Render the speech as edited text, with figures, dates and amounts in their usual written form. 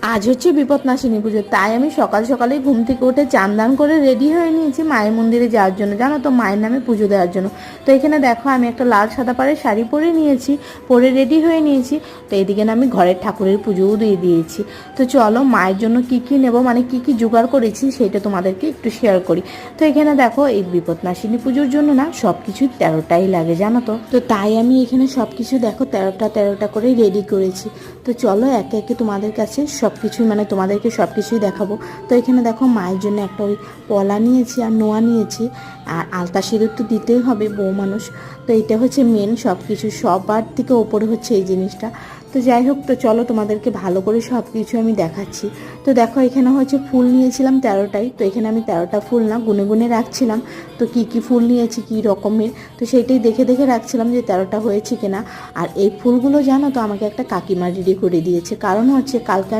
আজ হচ্ছে বিপদনাশিনী পুজো, তাই আমি সকাল সকালেই ঘুম থেকে উঠে চান দান করে রেডি হয়ে নিয়েছি মায়ের মন্দিরে যাওয়ার জন্য, জানো তো, মায়ের নামে পুজো দেওয়ার জন্য। তো এখানে দেখো আমি একটা লাল সাদা পাড়ের শাড়ি পরে নিয়েছি, পরে রেডি হয়ে নিয়েছি। তো এইদিকে না আমি ঘরের ঠাকুরের পুজোও দিয়ে দিয়েছি। তো চলো মায়ের জন্য কি কি নেব, মানে কি কি জোগাড় করেছি সেটা তোমাদেরকে একটু শেয়ার করি। তো এখানে দেখো এই বিপদনাশিনী পুজোর জন্য না সব কিছুই 13টাই লাগে, জানো তো। তো তাই আমি এখানে সব কিছু দেখো 13টা করে রেডি করেছি। তো চলো একে একে তোমাদের কাছে সব কিছুই, মানে তোমাদেরকে সব কিছুই দেখাবো। তো এখানে দেখো মায়ের জন্য একটা ওই পলা নিয়েছি আর নোয়া নিয়েছি, আর আলতা সিঁদুর তো দিতেই হবে, বউ মানুষ। তো এটা হচ্ছে মেন, সব কিছু সবার থেকে ওপরে হচ্ছে এই জিনিসটা। তো যাই হোক, তো চলো তোমাদেরকে ভালো করে সব কিছু আমি দেখাচ্ছি। তো দেখো এখানে হচ্ছে ফুল নিয়েছিলাম 13টাই। তো এখানে আমি 13টা ফুল না গুনে গুনে রাখছিলাম। তো কি কি ফুল নিয়েছি কী রকমের, তো সেইটাই দেখে দেখে রাখছিলাম যে 13টা হয়েছে কিনা। আর এই ফুলগুলো জানো তো আমাকে একটা কাকিমা রেডি করে দিয়েছে, কারণ হচ্ছে কালকে আমি